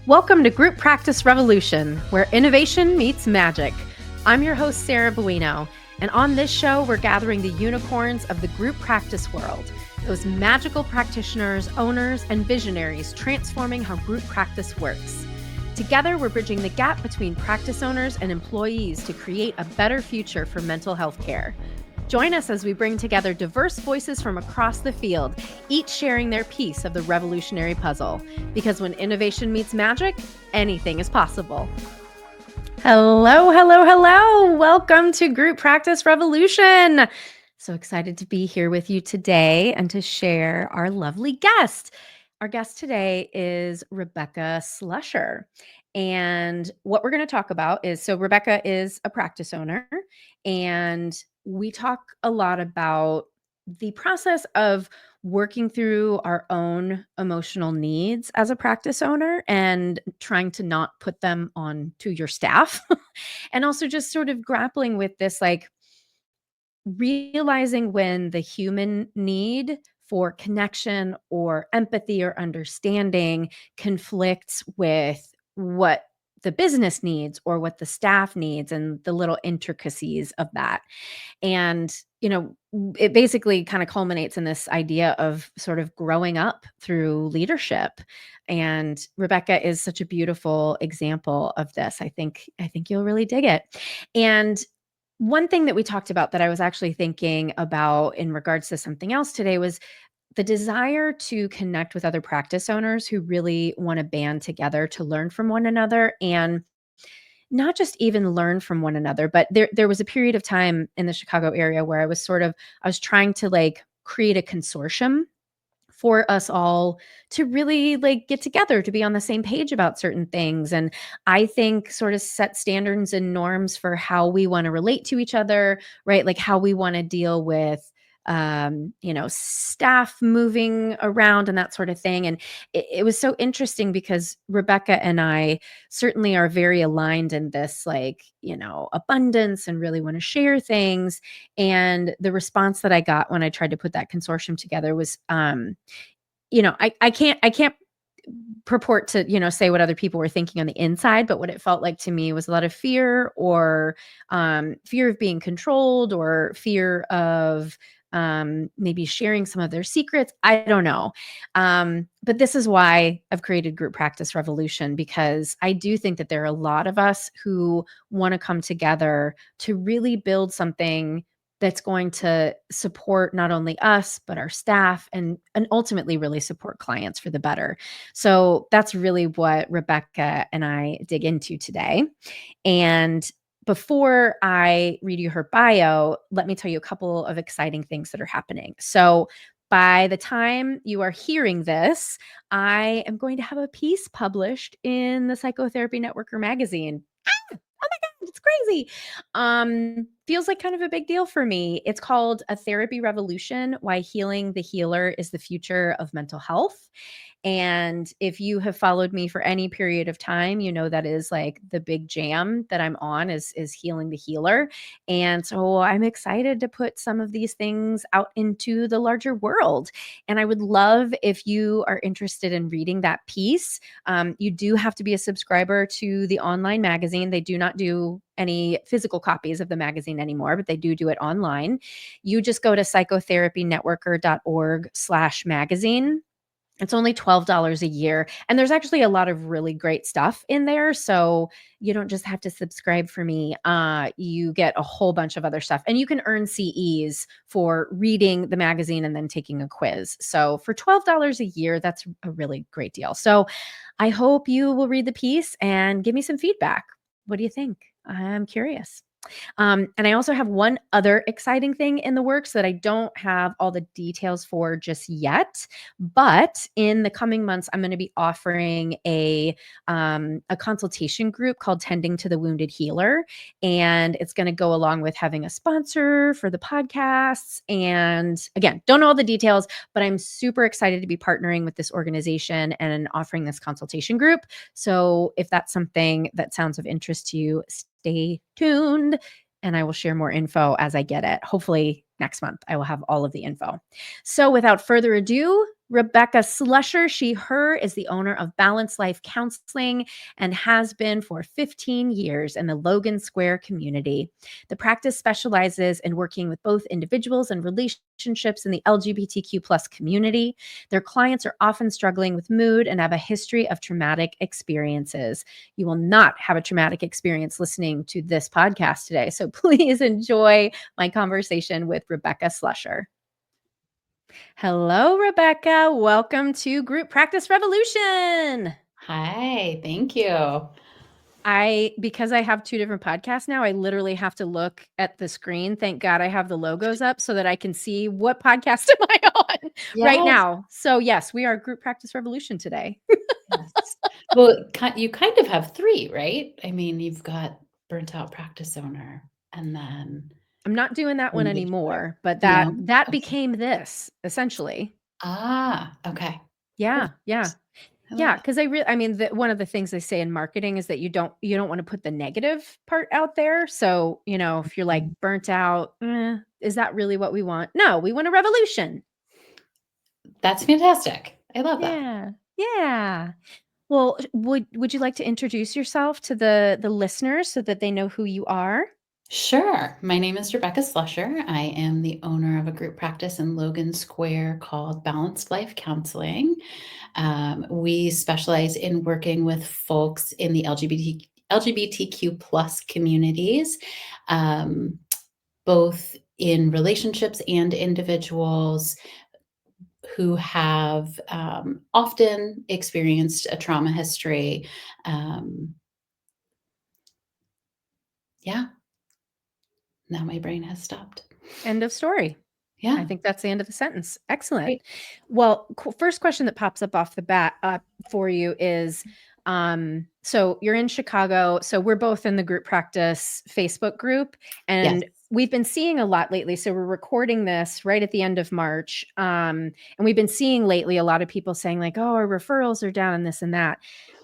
Welcome to Group Practice Revolution, where innovation meets magic. I'm your host, Sarah Buino, and on this show, we're gathering the unicorns of the group practice world, those magical practitioners, owners, and visionaries transforming how group practice works. Together, we're bridging the gap between practice owners and employees to create a better future for mental health care. Join us as we bring together diverse voices from across the field, each sharing their piece of the revolutionary puzzle. Because when innovation meets magic, anything is possible. Hello, hello, hello. Welcome to Group Practice Revolution. So excited to be here with you today and to share our lovely guest. Our guest today is Rebecca Slusher. And what we're going to talk about is, so Rebecca is a practice owner, and we talk a lot about the process of working through our own emotional needs as a practice owner and trying to not put them on to your staff. And also just sort of grappling with this, like realizing when the human need for connection or empathy or understanding conflicts with what the business needs or what the staff needs and the little intricacies of that. And, it basically kind of culminates in this idea of sort of growing up through leadership. And Rebecca is such a beautiful example of this. I think you'll really dig it. And one thing that we talked about that I was actually thinking about in regards to something else today was the desire to connect with other practice owners who really want to band together to learn from one another, and not just even learn from one another, but there was a period of time in the Chicago area where I was trying to like create a consortium for us all to really like get together to be on the same page about certain things. And I think sort of set standards and norms for how we want to relate to each other, right? Like how we want to deal with staff moving around and that sort of thing. And it was so interesting because Rebecca and I certainly are very aligned in this, like, abundance and really want to share things. And the response that I got when I tried to put that consortium together was, I can't purport to, say what other people were thinking on the inside, but what it felt like to me was a lot of fear, or fear of being controlled, or fear of maybe sharing some of their secrets. I don't know. But this is why I've created Group Practice Revolution, because I do think that there are a lot of us who want to come together to really build something that's going to support not only us, but our staff, and ultimately really support clients for the better. So that's really what Rebecca and I dig into today. And before I read you her bio, let me tell you a couple of exciting things that are happening. So by the time you are hearing this, I am going to have a piece published in the Psychotherapy Networker magazine. Oh my God, it's crazy. Feels like kind of a big deal for me. It's called A Therapy Revolution: Why Healing the Healer is the Future of Mental Health. And if you have followed me for any period of time, that is like the big jam that I'm on is healing the healer. And so I'm excited to put some of these things out into the larger world. And I would love if you are interested in reading that piece. You do have to be a subscriber to the online magazine. They do not do any physical copies of the magazine anymore, but they do it online. You just go to psychotherapynetworker.org/magazine. It's only $12 a year. And there's actually a lot of really great stuff in there. So you don't just have to subscribe for me. You get a whole bunch of other stuff. And you can earn CEs for reading the magazine and then taking a quiz. So for $12 a year, that's a really great deal. So I hope you will read the piece and give me some feedback. What do you think? I'm curious. And I also have one other exciting thing in the works that I don't have all the details for just yet. But in the coming months, I'm going to be offering a consultation group called Tending to the Wounded Healer. And it's going to go along with having a sponsor for the podcasts. And again, don't know all the details, but I'm super excited to be partnering with this organization and offering this consultation group. So if that's something that sounds of interest to you, stay tuned and I will share more info as I get it. Hopefully next month I will have all of the info. So without further ado, Rebecca Slusher, she, her, is the owner of Balanced Life Counseling and has been for 15 years in the Logan Square community. The practice specializes in working with both individuals and relationships in the LGBTQ plus community. Their clients are often struggling with mood and have a history of traumatic experiences. You will not have a traumatic experience listening to this podcast today, so please enjoy my conversation with Rebecca Slusher. Hello, Rebecca. Welcome to Group Practice Revolution. Hi, thank you. Because I have two different podcasts now, I literally have to look at the screen. Thank God I have the logos up so that I can see what podcast am I on right Yes, now. So yes, we are Group Practice Revolution today. yes. Well, you kind of have 3, right? I mean, you've got burnt out practice owner and then I'm not doing that one individual. anymore, but that No? Okay. became this essentially. Okay. Yeah, Perfect. yeah. I love Yeah, it. because I mean, one of the things they say in marketing is that you don't want to put the negative part out there. So, if you're like Mhm. burnt out, is that really what we want? No, we want a revolution. That's fantastic. I love that. Yeah. Yeah. Well, would you like to introduce yourself to the listeners so that they know who you are? Sure. My name is Rebecca Slusher. I am the owner of a group practice in Logan Square called Balanced Life Counseling. We specialize in working with folks in the LGBTQ plus communities, um, both in relationships and individuals who have often experienced a trauma history. Um, yeah, now my brain has stopped. End of story. I Yeah, think that's the end of the sentence. Excellent. great. Well, first question that pops up off the bat for you is, so you're in Chicago. So we're both in the group practice Facebook group, Yes. and we've been seeing a lot lately. So we're recording this right at the end of March, and we've been seeing lately a lot of people saying like, "Oh, our referrals are down and this and that."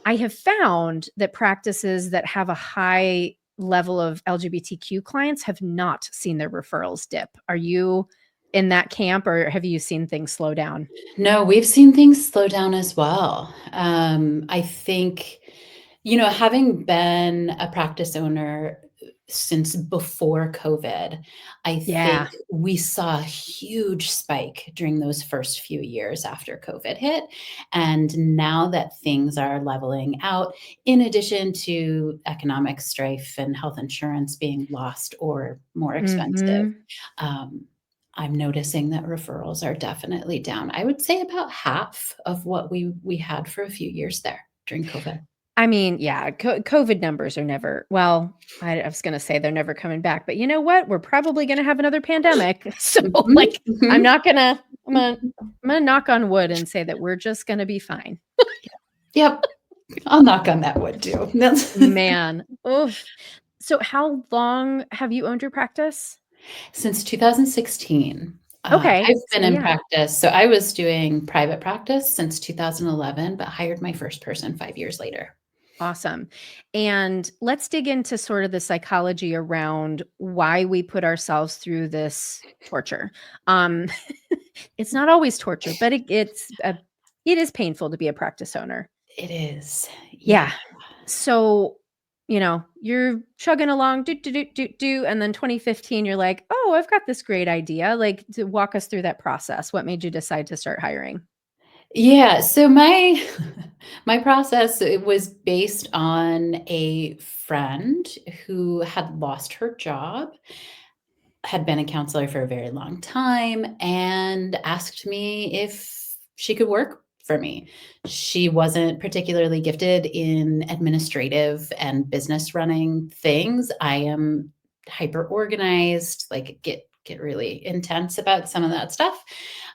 I have found that practices that have a high level of LGBTQ clients have not seen their referrals dip. Are you in that camp, or have you seen things slow down? No, we've seen things slow down as well. I think, having been a practice owner since before COVID, I think Yeah. we saw a huge spike during those first few years after COVID hit. And now that things are leveling out, in addition to economic strife and health insurance being lost or more expensive, Mhm. um, I'm noticing that referrals are definitely down. I would say about half of what we had for a few years there during COVID. I mean, yeah, COVID numbers are never well, I was gonna say they're never coming back, but you know what? We're probably gonna have another pandemic. So, Mhm, like, mhm. I'm not gonna I'm gonna I'm gonna knock on wood and say that we're just gonna be fine. Yep, I'll knock on that wood too. That's Man, oof. So how long have you owned your practice? since 2016. Okay, I've been so in yeah. practice. So I was doing private practice since 2011, but hired my first person 5 years later. Awesome. And let's dig into sort of the psychology around why we put ourselves through this torture. Um, it's not always torture, but it is painful to be a practice owner. It is. Yeah. Yeah. So, you're chugging along, do, do, do, do, do, and then 2015, you're like, oh, I've got this great idea. Like, to walk us through that process. What made you decide to start hiring? Yeah, so my my process, it was based on a friend who had lost her job, had been a counselor for a very long time, and asked me if she could work for me. She wasn't particularly gifted in administrative and business running things. I am hyper organized, like get really intense about some of that stuff.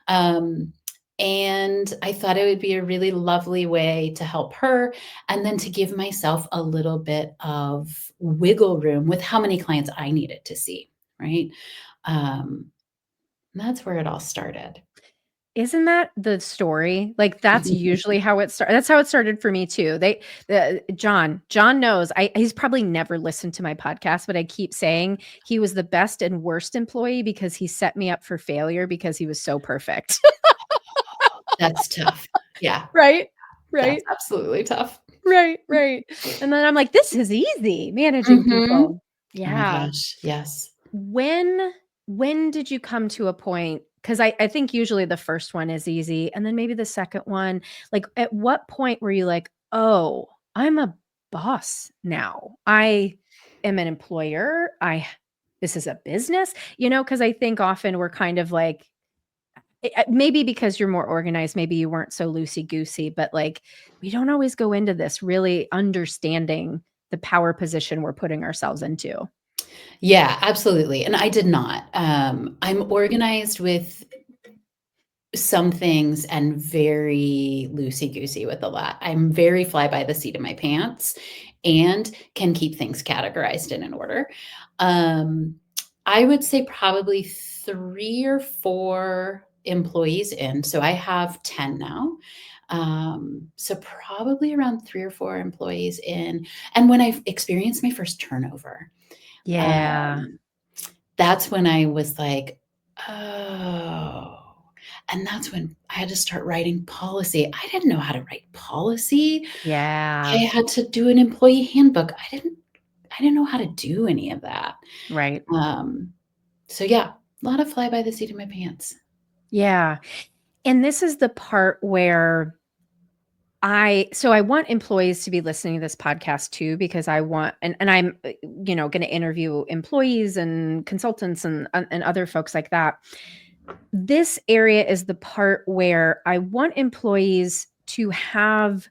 Um, and I thought it would be a really lovely way to help her and then to give myself a little bit of wiggle room with how many clients I needed to see, right? Um, that's where it all started. Isn't that the story? Like, that's usually how it started. That's how it started for me too. John knows. He's probably never listened to my podcast, but I keep saying he was the best and worst employee because he set me up for failure because he was so perfect. That's tough. Yeah. Right? That's Right? absolutely tough. Right, right. And then I'm like, "This is easy, managing Mhm. people." Oh my Yeah. gosh, yes. When when did you come to a point? Because I think usually the first one is easy, and then maybe the second one, like, at what point were you like, "Oh, I'm a boss now. I am an employer. I this is a business." Because I think often we're kind of like maybe because you're more organized, maybe you weren't so loosey-goosey, but, like, we don't always go into this really understanding the power position we're putting ourselves into. Yeah, absolutely, and I did not. I'm organized with some things and very loosey-goosey with a lot. I'm very fly by the seat of my pants and can keep things categorized and in order. Um, I would say probably 3 or 4 employees in, so I have 10 now. So probably around 3 or 4 employees in, and when I experienced my first turnover, Yeah. um, that's when I was like, "Oh," and that's when I had to start writing policy. I didn't know how to write policy. I Yeah. had to do an employee handbook. I didn't know how to do any of that. Right. Um, so yeah, a lot of fly by the seat of my pants. Yeah. And this is the part where I want employees to be listening to this podcast too, because I want and I'm, gonna interview employees and consultants and other folks like that. This area is the part where I want employees to have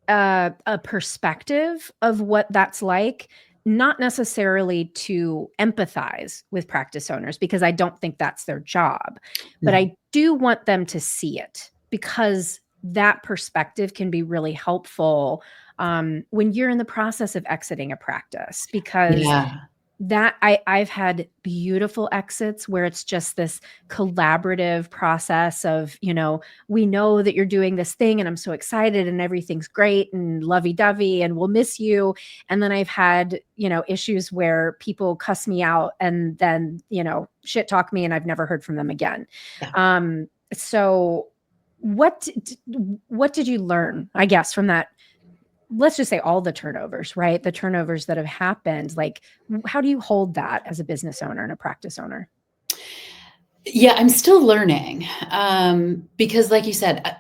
a perspective of what that's like, not necessarily to empathize with practice owners because I don't think that's their job, but No. I do want them to see it because that perspective can be really helpful when you're in the process of exiting a practice because Yeah. that I've had beautiful exits where it's just this collaborative process of, we know that you're doing this thing and I'm so excited and everything's great and lovey-dovey and we'll miss you. And then I've had, issues where people cuss me out and then, shit talk me and I've never heard from them again. Yeah. So what did you learn, I guess, from that? Let's just say all the turnovers, right? The turnovers that have happened, like, how do you hold that as a business owner and a practice owner? Yeah, I'm still learning, because like you said,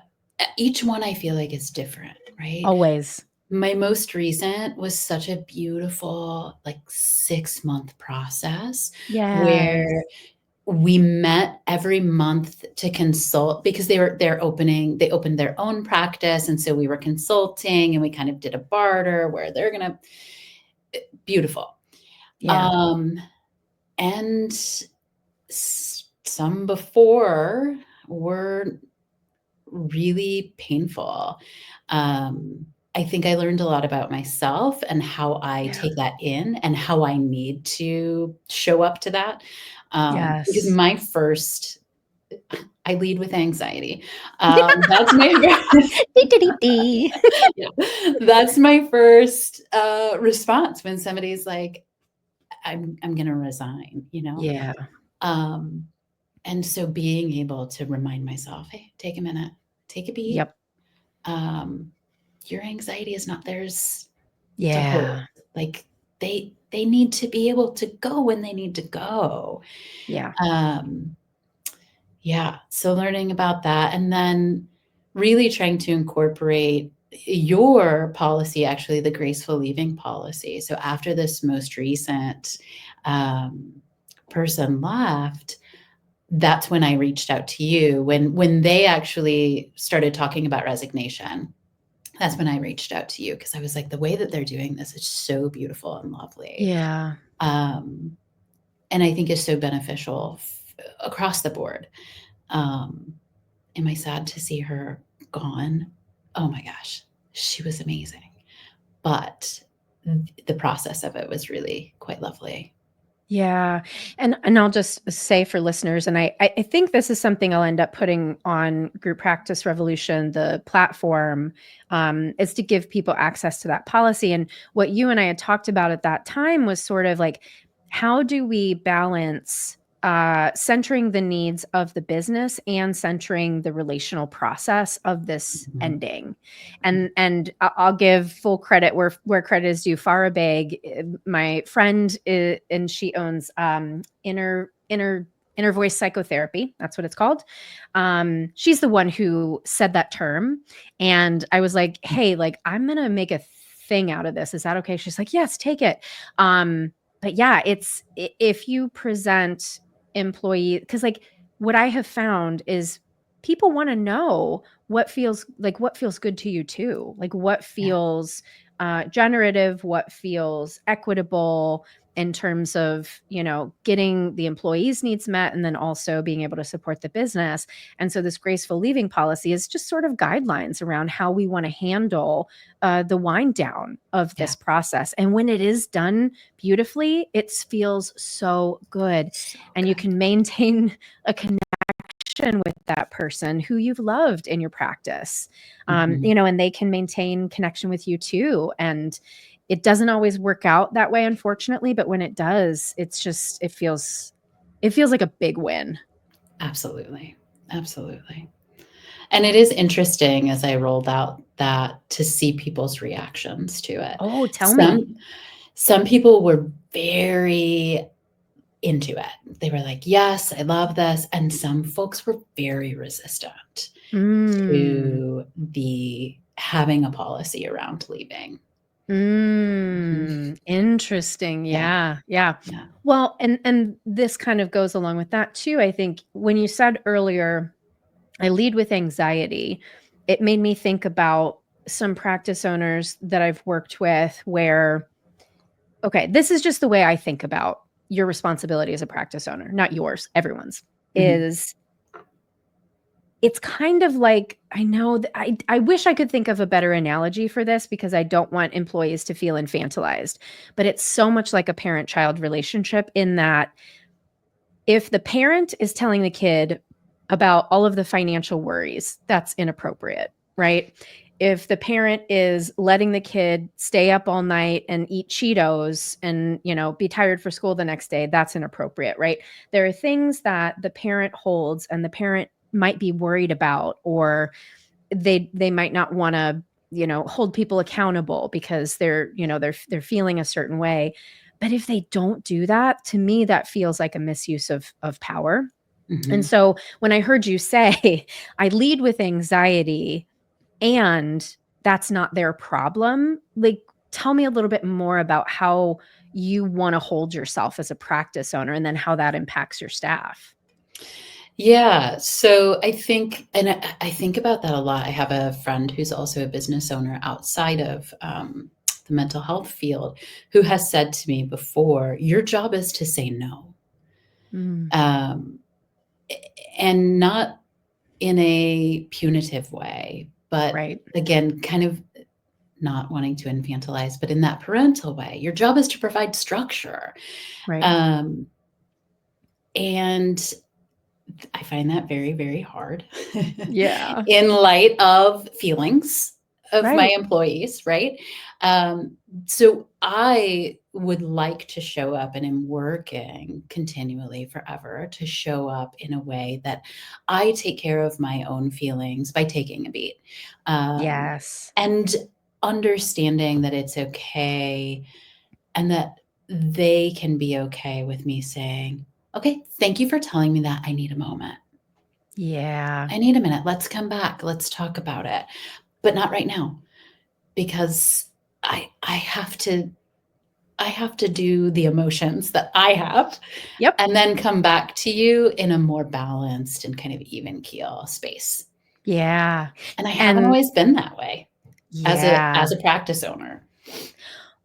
each one I feel like is different, right? Always. My most recent was such a beautiful, like, 6-month process where Yes. we met every month to consult because they opened their own practice, and so we were consulting, and we kind of did a barter where they're gonna beautiful. Yeah. Um, and some before were really painful. Um, I think I learned a lot about myself and how I Yeah. take that in and how I need to show up to that. Because Yes. my first I lead with anxiety. That's my Dee, dee, dee, dee. yeah, that's my first, response when somebody's like, I'm gonna resign," you know? Yeah. Um, and so being able to remind myself, "Hey, take a minute, take a beat. Yep. Um, your anxiety is not theirs to hold. Yeah. Like, they need to be able to go when they need to go." Yeah. Um, yeah, so learning about that and then really trying to incorporate your policy, actually, the graceful leaving policy. So after this most recent, um, person left, that's when I reached out to you. When they actually started talking about resignation, that's when I reached out to you because I was like, "The way that they're doing this is so beautiful and lovely." Yeah. Um, and I think is so beneficial across the board. Um, am I sad to see her gone? Oh my gosh, she was amazing. But the process of it was really quite lovely. Yeah, and I'll just say for listeners, and I think this is something I'll end up putting on Group Practice Revolution, the platform, is to give people access to that policy. And what you and I had talked about at that time was sort of like, how do we balance centering the needs of the business and centering the relational process of this ending. And I'll give full credit where credit is due. Farah Beg, my friend, and she owns inner voice psychotherapy. That's what it's called. She's the one who said that term. And I was like, hey, like, I'm going to make a thing out of this. Is that okay? She's like, yes, take it. But yeah, if you present employee, because like what I have found is people want to know what feels good to you too. Like what feels generative, what feels equitable in terms of, getting the employees' needs met and then also being able to support the business. And so this graceful leaving policy is just sort of guidelines around how we want to handle the wind down of this process. And when it is done beautifully, it feels so good. And you can maintain a connection with that person who you've loved in your practice, and they can maintain connection with you too. And it doesn't always work out that way, unfortunately, but when it does, it feels like a big win. Absolutely. Absolutely. And it is interesting as I rolled out that to see people's reactions to it. Oh, tell me. Some people were very into it. They were like, yes, I love this. And some folks were very resistant to the having a policy around leaving. Interesting. Yeah. Well, and this kind of goes along with that too. I think when you said earlier, I lead with anxiety, it made me think about some practice owners that I've worked with where, okay, this is just the way I think about your responsibility as a practice owner, not yours, everyone's, is it's kind of like, I know that I wish I could think of a better analogy for this because I don't want employees to feel infantilized, but it's so much like a parent-child relationship in that if the parent is telling the kid about all of the financial worries, that's inappropriate, right? If the parent is letting the kid stay up all night and eat Cheetos and, be tired for school the next day, that's inappropriate, right? There are things that the parent holds and the parent might be worried about, or they might not want to, hold people accountable because they're feeling a certain way. But if they don't do that, to me, that feels like a misuse of power. And so when I heard you say, I lead with anxiety and that's not their problem, like, tell me a little bit more about how you want to hold yourself as a practice owner and then how that impacts your staff. Yeah. So I think, and I think about that a lot. I have a friend who's also a business owner outside of the mental health field who has said to me before, your job is to say no. And not in a punitive way, but again, kind of not wanting to infantilize, but in that parental way. Your job is to provide structure. And I find that very, very hard. Yeah. In light of feelings of my employees, right? So I would like to show up and am working continually forever to show up in a way that I take care of my own feelings by taking a beat. Yes. And understanding that it's okay and that they can be okay with me saying, okay, thank you for telling me that. I need a moment. Yeah. I need a minute. Let's come back. Let's talk about it. But not right now, because I have to do the emotions that I have. Yep. And then come back to you in a more balanced and kind of even keel space. Yeah. And I haven't always been that way as Yeah. a practice owner.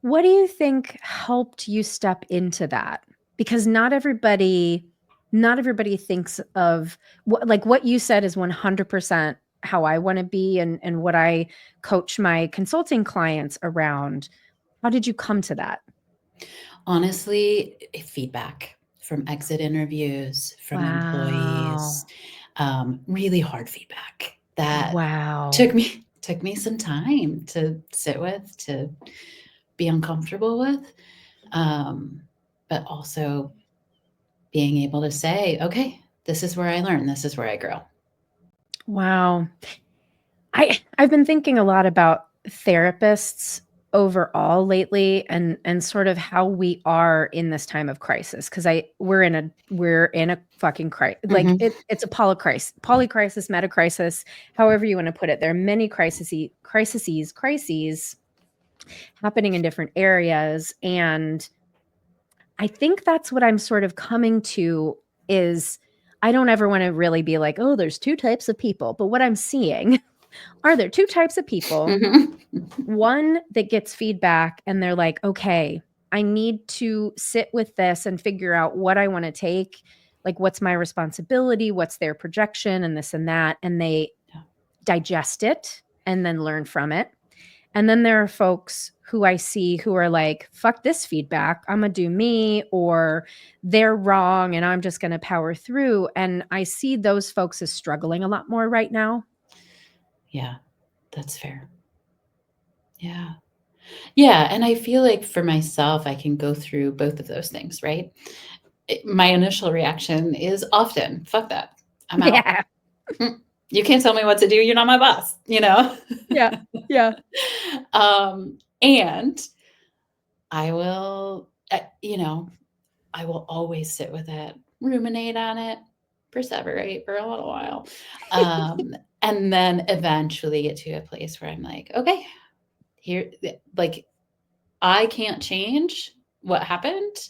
What do you think helped you step into that? Because not everybody thinks of what you said is 100% how I want to be and what I coach my consulting clients around. How did you come to that? Honestly, feedback from exit interviews, from employees, really hard feedback that took me some time to sit with, to be uncomfortable with, but also being able to say, okay, this is where I learn, this is where I grow. Wow. I've been thinking a lot about therapists overall lately and sort of how we are in this time of crisis, because we're in a fucking crisis. Like Mhm. it's a polycrisis, meta crisis, however you want to put it. There are many crises happening in different areas, and I think that's what I'm sort of coming to is I don't ever want to really be like, oh, there's two types of people, but what I'm seeing are there two types of people. Mhm. One that gets feedback and they're like, okay, I need to sit with this and figure out what I want to take. Like, what's my responsibility? What's their projection and this and that? And they Yeah. digest it and then learn from it. And then there are folks who I see who are like, fuck this feedback. I'm going to do me, or they're wrong and I'm just going to power through. And I see those folks as struggling a lot more right now. Yeah, that's fair. Yeah. Yeah, and I feel like for myself, I can go through both of those things, right? My initial reaction is often, "Fuck that. I'm out. Yeah. You can't tell me what to do. You're not my boss," you know? Yeah. Yeah. And I will, I will always sit with it, ruminate on it, perseverate for a little while, and then eventually get to a place where I'm like, "Okay, here, like, I can't change what happened.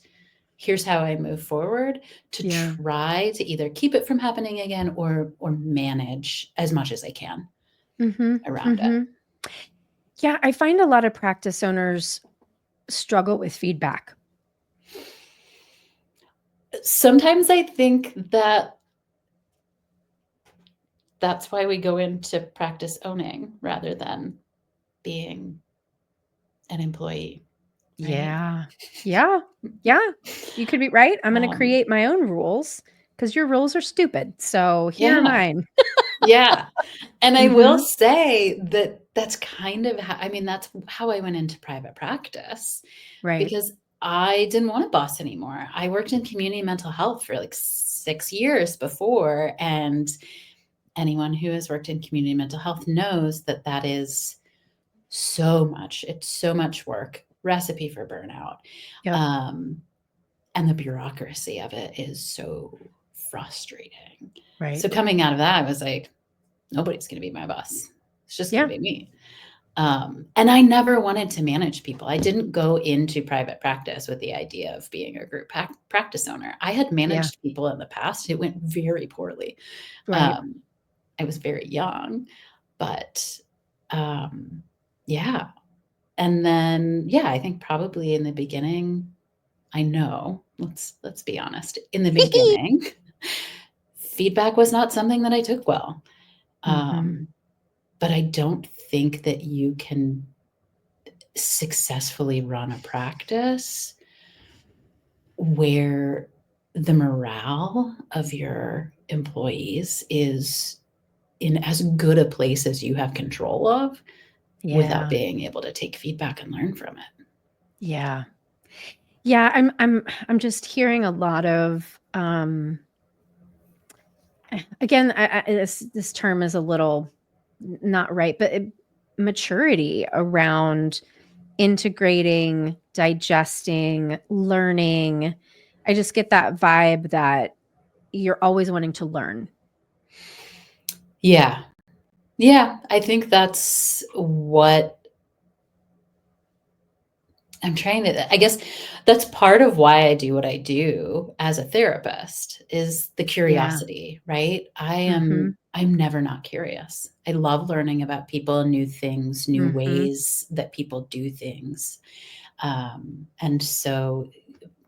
Here's how I move forward to Yeah. try to either keep it from happening again or manage as much as I can Mhm. around it." Mhm. Yeah, I find a lot of practice owners struggle with feedback. Sometimes I think that that's why we go into practice owning rather than being an employee, right? Yeah. Yeah. Yeah. You could be right. I'm gonna Um, create my own rules because your rules are stupid. So here are yeah, mine. yeah. And I will Mhm. say that that's kind of how, I mean, that's how I went into private practice Right. because I didn't want a boss anymore. I worked in community mental health for like 6 years before. And anyone who has worked in community mental health knows that that is so much, it's so much work, recipe for burnout. Yep. Um, and the bureaucracy of it is so frustrating. Right. So coming out of that, I was like, nobody's going to be my boss. It's just going Yeah. to be me. And I never wanted to manage people. I didn't go into private practice with the idea of being a group practice owner. I had Yeah. managed people in the past. It went very poorly. Right. Um, I was very young, but yeah. And then, yeah, I think probably in the beginning, I know, let's be honest. In the beginning, feedback was not something that I took well. Mhm. But I don't think that you can successfully run a practice where the morale of your employees is in as good a place as you have control of without Yeah. being able to take feedback and learn from it. Yeah. Yeah, I'm just hearing a lot of again, this term is a little not right, but maturity around integrating, digesting, learning. I just get that vibe that you're always wanting to learn. Yeah. Yeah. I think that's what I'm trying to, I guess that's part of why I do what I do as a therapist is the Yeah. curiosity, right? Mhm. I'm never not curious. I love learning about people, new things, new Mhm. ways that people do things. And so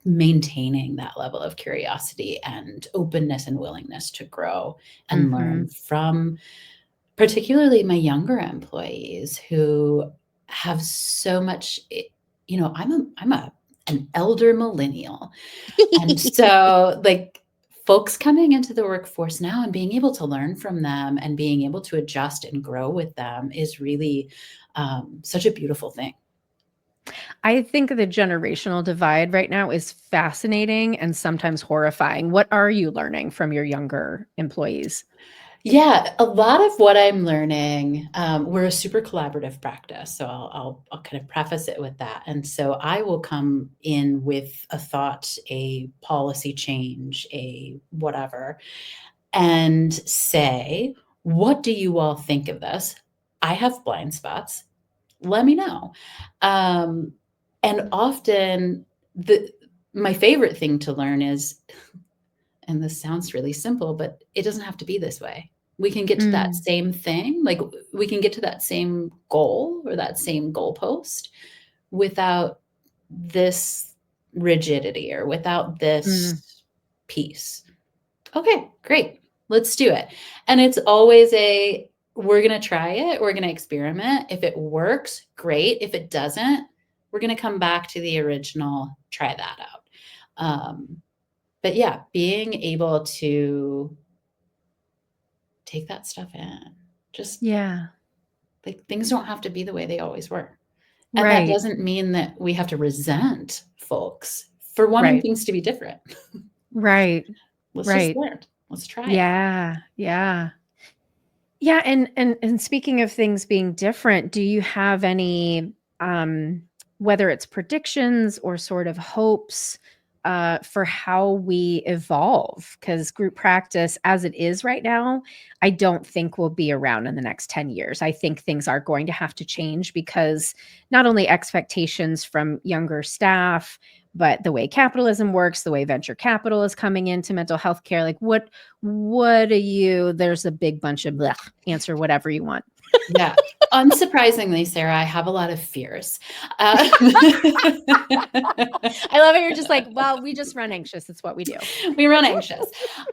maintaining that level of curiosity and openness and willingness to grow and learn Mhm. from particularly my younger employees who have so much, I'm an elder millennial. And so like folks coming into the workforce now and being able to learn from them and being able to adjust and grow with them is really such a beautiful thing. I think the generational divide right now is fascinating and sometimes horrifying. What are you learning from your younger employees? Yeah, a lot of what I'm learning, we're a super collaborative practice, so I'll kind of preface it with that. And so I will come in with a thought, a policy change, a whatever, and say, "What do you all think of this? I have blind spots. Let me know." Um, and often the my favorite thing to learn is, and this sounds really simple, but it doesn't have to be this way. We can get to that Mm, same thing, like, we can get to that same goal or that same goalpost without this rigidity or without mm, this piece. Okay, great. Let's do it. And it's always we're going to try it, we're going to experiment. If it works, great. If it doesn't, we're going to come back to the original, try that out. But yeah, being able to take that stuff in, just yeah. like things don't have to be the way they always were. And that Right. doesn't mean that we have to resent folks for wanting Right. things to be different. Right. Let's just Right. learn. Let's try it. Yeah. Yeah. Yeah, and speaking of things being different, do you have any, whether it's predictions or sort of hopes, for how we evolve? Because group practice, as it is right now, I don't think will be around in the next 10 years. I think things are going to have to change because not only expectations from younger staff, but the way capitalism works, the way venture capital is coming into mental health care. Like, what do you there's a big bunch of blech, answer whatever you want. Yeah. Unsurprisingly, Sarah, I have a lot of fears. Uh, I love it. You're just like, well, we just run anxious. It's what we do. we run anxious.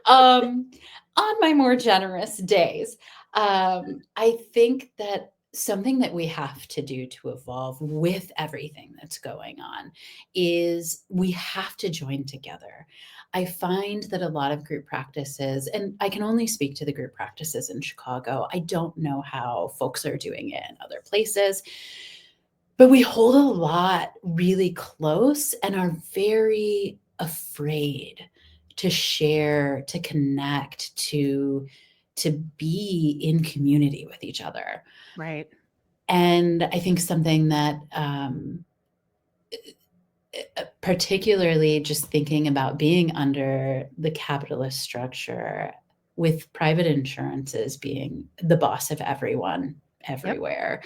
Um, on my more generous days, I think that something that we have to do to evolve with everything that's going on is we have to join together. I find that a lot of group practices, and I can only speak to the group practices in Chicago. I don't know how folks are doing it in other places, but we hold a lot really close and are very afraid to share, to connect, to be in community with each other. Right. And I think something that particularly just thinking about being under the capitalist structure with private insurances being the boss of everyone Yep. everywhere,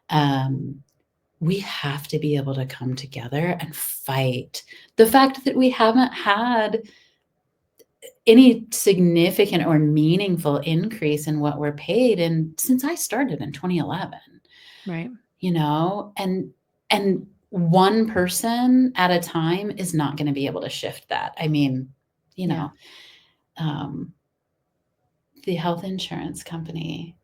um, we have to be able to come together and fight the fact that we haven't had any significant or meaningful increase in what we're paid and since I started in 2011, Right. and one person at a time is not going to be able to shift that. I mean, you Yeah. know, um, the health insurance company,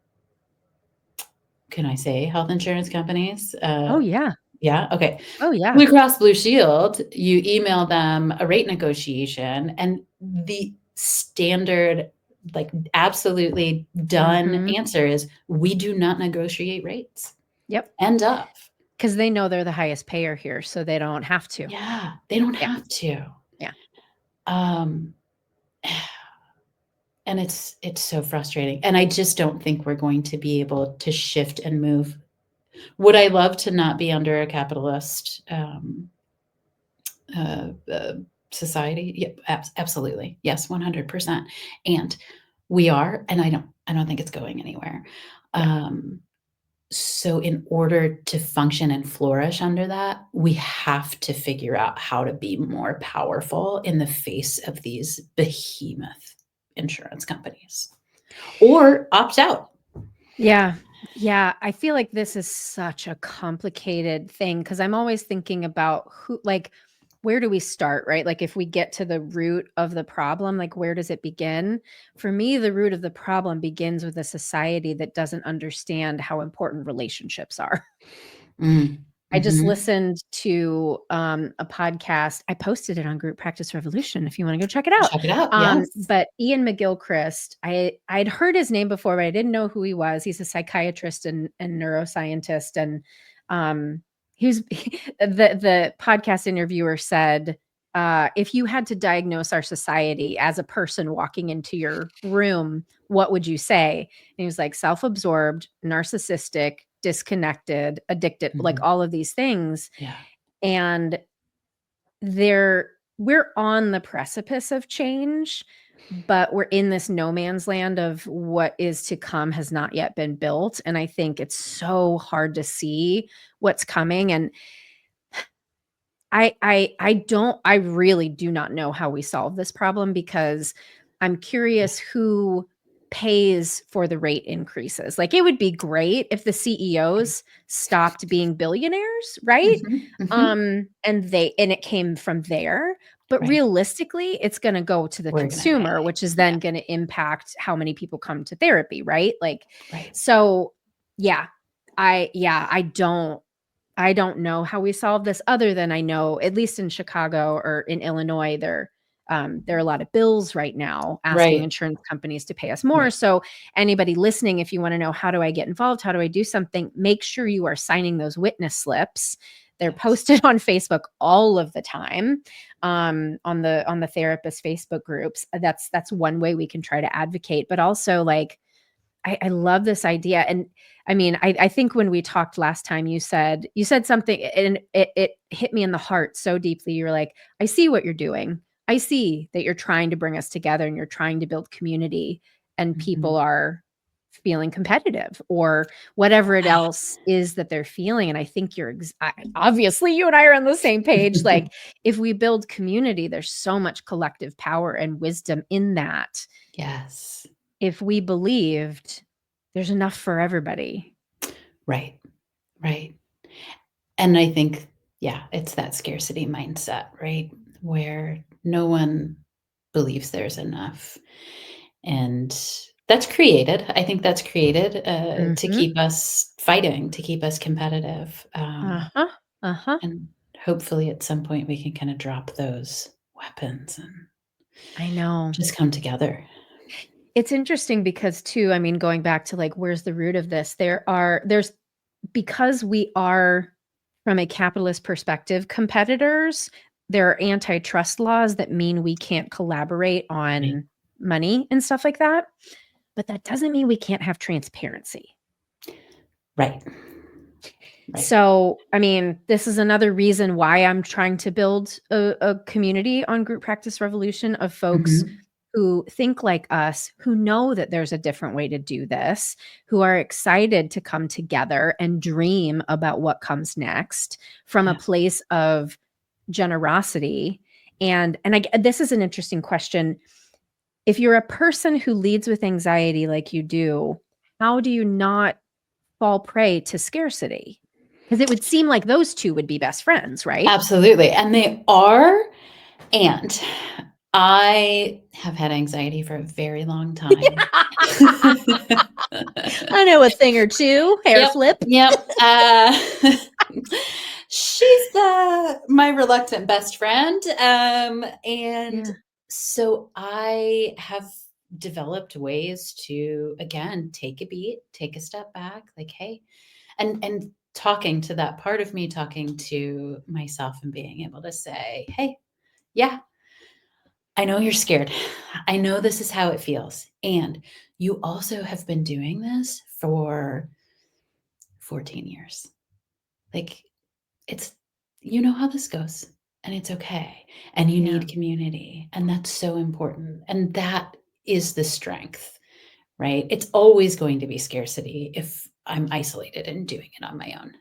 can I say health insurance companies? Oh yeah. Yeah. Okay. Oh yeah. Blue Cross Blue Shield, you email them a rate negotiation, and the standard, like, absolutely done Mm-hmm. answer is, "We do not negotiate rates." Yep. End of. Because they know they're the highest payer here, so they don't have to. Yeah, they don't Yeah. have to. Yeah. Um, and it's so frustrating, and I just don't think we're going to be able to shift and move. Would I love to not be under a capitalist, uh, uh, society? Yeah, absolutely. Yes, 100%. And we are, and I don't think it's going anywhere. Yeah. Um, so in order to function and flourish under that, we have to figure out how to be more powerful in the face of these behemoth insurance companies or opt out. Yeah. Yeah. I feel like this is such a complicated thing because I'm always thinking about where do we start, right? Like, if we get to the root of the problem, like, where does it begin? For me, the root of the problem begins with a society that doesn't understand how important relationships are. Mm, I just mhm. listened to, a podcast. I posted it on Group Practice Revolution if you wanna go check it out. Check it out, yes. But Ian McGilchrist, I'd heard his name before, but I didn't know who he was. He's a psychiatrist and neuroscientist, and, um, he was the podcast interviewer said, if you had to diagnose our society as a person walking into your room, what would you say? And he was like, self-absorbed, narcissistic, disconnected, addicted, like Mhm. all of these things. Yeah. And we're on the precipice of change, but we're in this no man's land of what is to come has not yet been built. And I think it's so hard to see what's coming. And I really do not know how we solve this problem, because I'm Yeah. curious who pays for the rate increases. Like, it would be great if the Right. CEOs stopped being billionaires, right? Mhm, mhm. And it came from there, but Right. it's gonna go to the We're gonna pay. consumer, which is Yeah. then gonna impact how many people come to therapy, right? Like, Right. so yeah, I don't know how we solve this, other than I know, at least in Chicago or in Illinois, there are a lot of bills right now asking Right. insurance companies to pay us more. Right. So anybody listening, if you want to know, how do I get involved? How do I do something? Make sure you are signing those witness slips. They're Yes. posted on Facebook all of the time, on the therapist Facebook groups. That's one way we can try to advocate. But also, like, I love this idea. And I mean, I think when we talked last time, you said something, and it hit me in the heart so deeply. You were like, I see what you're doing. I see that you're trying to bring us together and you're trying to build community, and people Mhm. are feeling competitive or whatever it else is that they're feeling. And I think obviously you and I are on the same page. Like, if we build community, there's so much collective power and wisdom in that. Yes. If we believed, there's enough for everybody. Right. Right. And I think, yeah, it's that scarcity mindset, right? Where no one believes there's enough. And that's created. I think that's created to Mhm. keep us fighting, to keep us competitive. Uh-huh. Uh-huh. And hopefully at some point we can kind of drop those weapons and I know. just come together. It's interesting because, too, I mean, going back to, like, where's the root of this? There's because we are, from a capitalist perspective, competitors, there are antitrust laws that mean we can't collaborate Right. on money and stuff like that, but that doesn't mean we can't have transparency. Right. Right. So, I mean, this is another reason why I'm trying to build a community on Group Practice Revolution of folks Mhm. who think like us, who know that there's a different way to do this, who are excited to come together and dream about what comes next from a Yeah. place of generosity. This is an interesting question. If you're a person who leads with anxiety like you do, how do you not fall prey to scarcity? Because it would seem like those 2 would be best friends, right? Absolutely. And they are. And I have had anxiety for a very long time. I know a thing or 2, hair Yep, flip. yep. She's my reluctant best friend, and Yeah, so I have developed ways to, again, take a beat, take a step back, like, "Hey," and talking to that part of me, talking to myself and being able to say, "Hey, yeah, I know you're scared. I know this is how it feels, and you also have been doing this for 14 years. Like, it's you know how this goes, and it's okay, and you yeah, need community, and that's so important, and that is the strength, right? It's always going to be scarcity if I'm isolated and doing it on my own.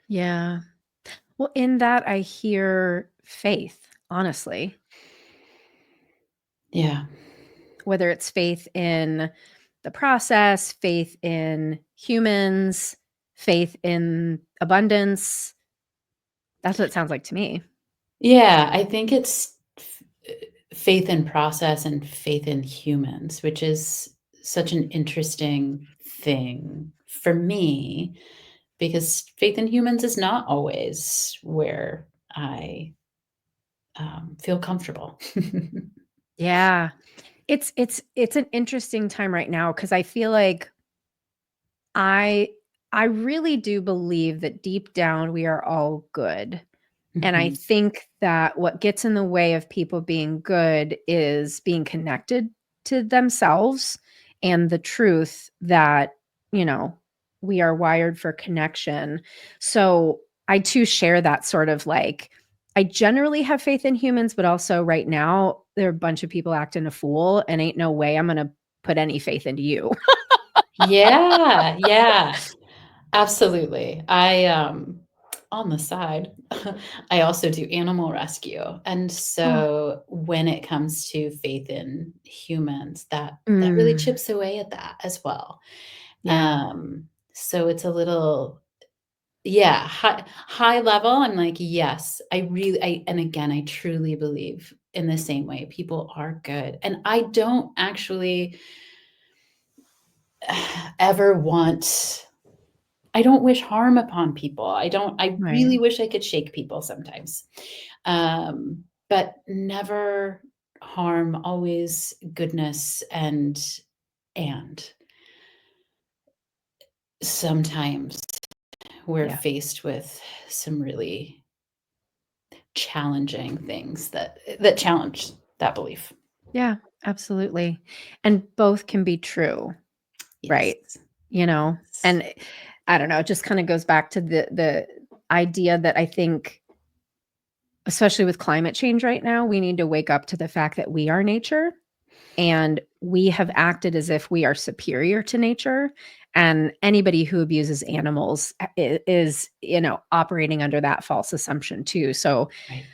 yeah. Well, in that, I hear faith, honestly, Yeah. whether it's faith in the process, faith in humans, faith in abundance. That's what it sounds like to me. Yeah, I think it's faith in process and faith in humans, which is such an interesting thing for me because faith in humans is not always where I feel comfortable. Yeah. It's an interesting time right now, because I feel like I I really do believe that deep down we are all good. And I Mhm. think that what gets in the way of people being good is being connected to themselves and the truth that, you know, we are wired for connection. So I too share that sort of like, I generally have faith in humans, but also right now there are a bunch of people acting a fool and ain't no way I'm going to put any faith into you. Yeah, yeah, absolutely. On the side, I also do animal rescue, and Oh, so when it comes to faith in humans, that really mm, chips away at that as well. yeah. So it's a little yeah, high level, I'm like, "Yes, and again, I truly believe in the same way, people are good, and I don't actually ever want I don't wish harm upon people. I Right. really wish I could shake people sometimes. But never harm, always goodness and sometimes we're Yeah. faced with some really challenging things that challenge that belief. Yeah, absolutely. And both can be true, Yes. right? You know? Yes. And I don't know, it just kinda goes back to the idea that I think, especially with climate change right now, we need to wake up to the fact that we are nature, and we have acted as if we are superior to nature, and anybody who abuses animals is, operating under that false assumption too. So Right.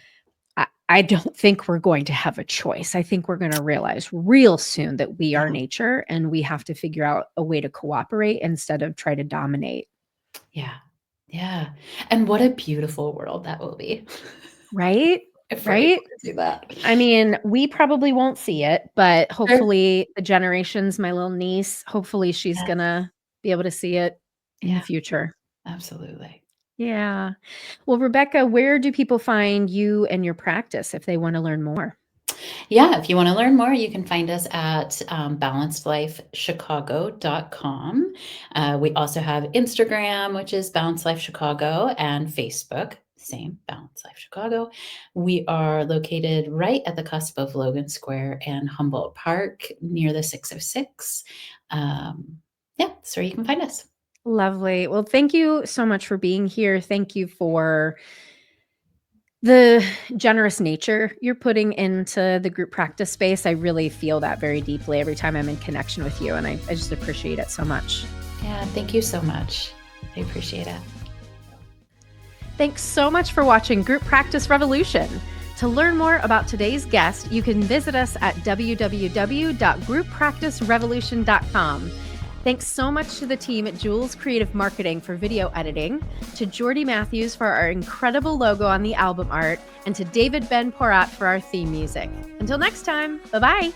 I don't think we're going to have a choice. I think we're gonna realize real soon that we are Yeah. nature and we have to figure out a way to cooperate instead of try to dominate. Yeah. Yeah. And what a beautiful world that will be Right? if we're able Right? to do that. I mean, we probably won't see it, but Sure. hopefully the generations, my little niece, hopefully she's Yes. gonna be able to see it in the Yeah, future. absolutely. Yeah. Well, Rebecca, where do people find you and your practice if they wanna learn more? Yeah, if you wanna learn more, you can find us at, balancedlifechicago.com. We also have Instagram, which is Balanced Life Chicago, and Facebook, same, Balanced Life Chicago. We are located right at the cusp of Logan Square and Humboldt Park near the 606. Yeah, that's where you can find us. Lovely. Well, thank you so much for being here. Thank you for the generous nature you're putting into the group practice space. I really feel that very deeply every time I'm in connection with you, and I just appreciate it so much. Yeah, thank you so much. I appreciate it. Thanks so much for watching Group Practice Revolution. To learn more about today's guest, you can visit us at www.grouppracticerevolution.com. Thanks so much to the team at Jules Creative Marketing for video editing, to Jordy Matthews for our incredible logo on the album art, and to David Ben Porat for our theme music. Until next time, bye-bye.